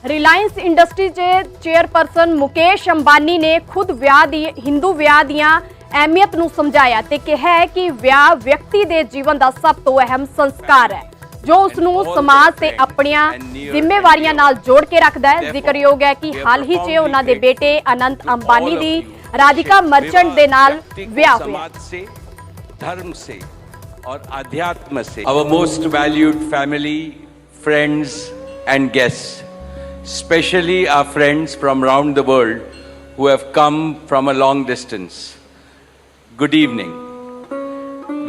Reliance industry chairperson Mukesh Ambani ਨੇ ਖੁਦ ਹਿੰਦੂ ਵਿਆਹ ਦੀਆਂ ਅਹਿਮੀਅਤ ਨੂੰ ਸਮਝਾਇਆ ਤੇ ਕਿਹਾ ਹੈ ਕਿ ਵਿਆਹ ਵਿਅਕਤੀ ਦੇ ਜੀਵਨ ਦਾ ਸਭ ਤੋਂ ਅਹਿਮ ਸੰਸਕਾਰ ਹੈ ਜੋ ਉਸ ਨੂੰ ਸਮਾਜ ਤੇ ਆਪਣੀਆਂ ਜ਼ਿੰਮੇਵਾਰੀਆਂ ਨਾਲ ਜੋੜ ਕੇ ਰੱਖਦਾ ਹੈ। ਜ਼ਿਕਰਯੋਗ ਹੈ ਕਿ ਹਾਲ ਹੀ 'ਚ ਉਹਨਾਂ ਦੇ ਬੇਟੇ ਅਨੰਤ ਅੰਬਾਨੀ ਦੀ ਰਾਧਿਕਾ ਮਰਚੈਂਟ ਦੇ ਨਾਲ ਵਿਆਹ ਹੋਇਆ। धर्म से और अध्यात्म से our most valued family, friends and guests, especially our friends from around the world who have come from a long distance. Good evening.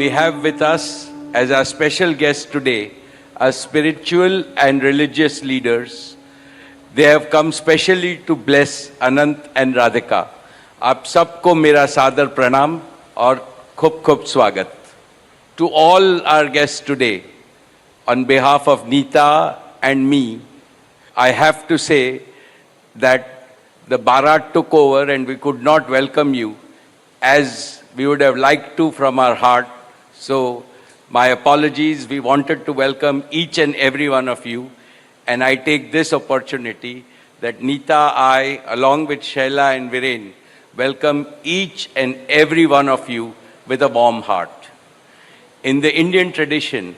We have with us as our special guests today our spiritual and religious leaders. They have come specially to bless Anant and Radhika. आप सबको मेरा सादर प्रणाम और खूब खूब स्वागत. To all our guests today, on behalf of Neeta and me, I have to say that the Bharat took over and we could not welcome you as we would have liked to from our heart. So my apologies. We wanted to welcome each and every one of you, and I take this opportunity that Neeta, I, along with Shaila and Viren, welcome each and every one of you with a warm heart. In the Indian tradition,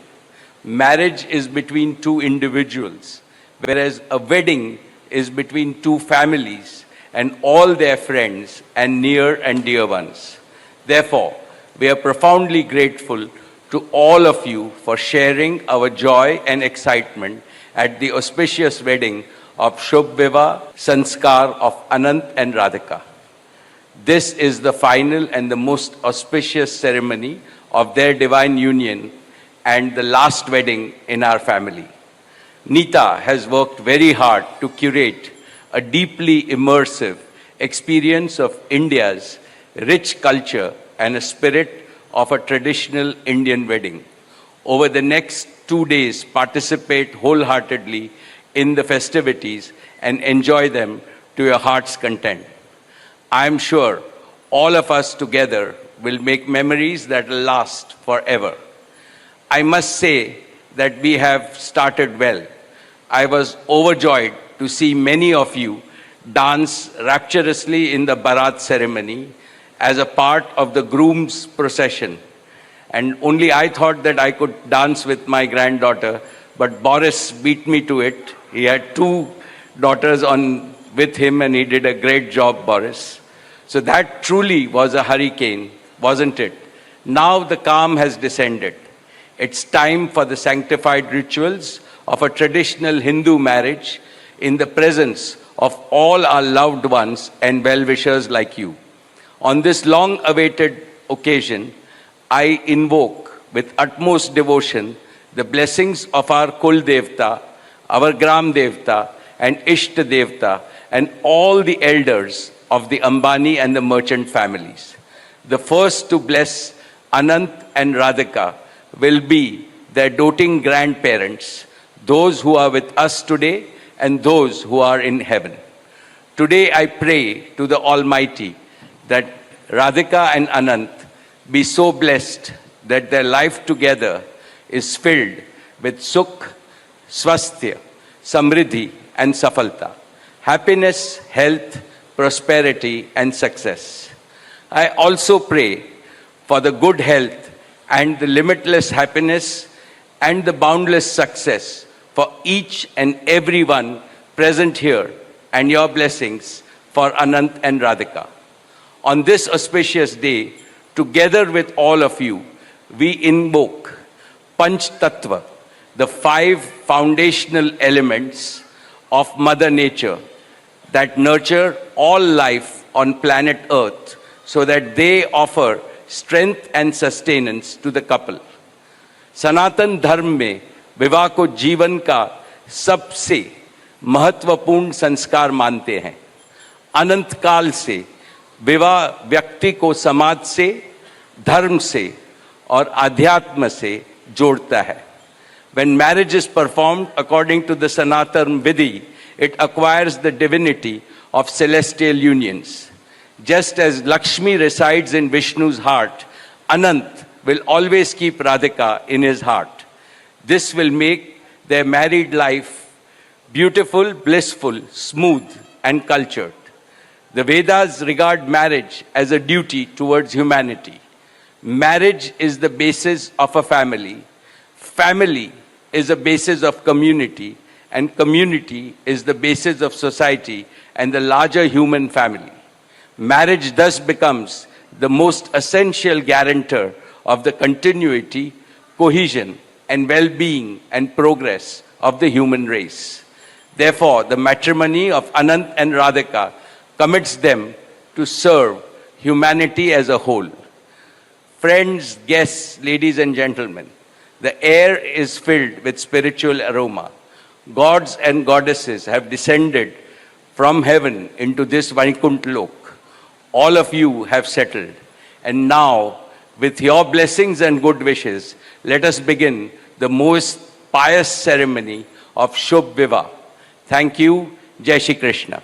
marriage is between two individuals, whereas a wedding is between two families and all their friends and near and dear ones. Therefore, we are profoundly grateful to all of you for sharing our joy and excitement at the auspicious wedding of Shubh Vivah Sanskar of Anant and Radhika. This is the final and the most auspicious ceremony of their divine union and the last wedding in our family. Neeta has worked very hard to curate a deeply immersive experience of India's rich culture and a spirit of a traditional Indian wedding. Over the next 2 days, participate wholeheartedly in the festivities and enjoy them to your heart's content. I am sure all of us together will make memories that will last forever. I must say that we have started well. I was overjoyed to see many of you dance rapturously in the Bharat ceremony as a part of the groom's procession. And only I thought that I could dance with my granddaughter, but Boris beat me to it. He had 2 daughters with him and he did a great job, Boris. So that truly was a hurricane, wasn't it? Now the calm has descended. It's time for the sanctified rituals of a traditional Hindu marriage in the presence of all our loved ones and well-wishers like you. On this long-awaited occasion, I invoke with utmost devotion the blessings of our Kul Devta, our Gram Devta and Ishta Devta and all the elders of the Ambani and the merchant families. The first to bless Anant and Radhika will be their doting grandparents, those who are with us today and those who are in heaven. Today I pray to the Almighty that Radhika and Anant be so blessed that their life together is filled with sukh, swasthya, samriddhi and safalta, happiness, health, prosperity and success. I also pray for the good health and the limitless happiness and the boundless success for each and every one present here and your blessings for Anant and Radhika. On this auspicious day, together with all of you, we invoke Panch Tattva, the 5 foundational elements of Mother Nature that nurture all life on planet Earth so that they offer strength and sustenance to the couple. सनातन धर्म में विवाह को जीवन का सबसे महत्वपूर्ण संस्कार मानते हैं। अनंत काल से विवाह व्यक्ति को समाज से, धर्म से और आध्यात्म से जोड़ता है। When marriage is performed according to the Sanatan Vidhi, it acquires the divinity of celestial unions. Just as Lakshmi resides in Vishnu's heart, Anant will always keep Radhika in his heart. This will make their married life beautiful, blissful, smooth, and cultured. The Vedas regard marriage as a duty towards humanity. Marriage is the basis of a family. Family is the basis of community, and community is the basis of society and the larger human family. Marriage thus becomes the most essential guarantor of the continuity, cohesion, and well-being and progress of the human race. Therefore, the matrimony of Anant and Radhika commits them to serve humanity as a whole. Friends, guests, ladies and gentlemen, the air is filled with spiritual aroma. Gods and goddesses have descended from heaven into this Vaikuntha Lok. All of you have settled. And now, with your blessings and good wishes, let us begin the most pious ceremony of Shubh Vivah. Thank you. Jai Shri Krishna.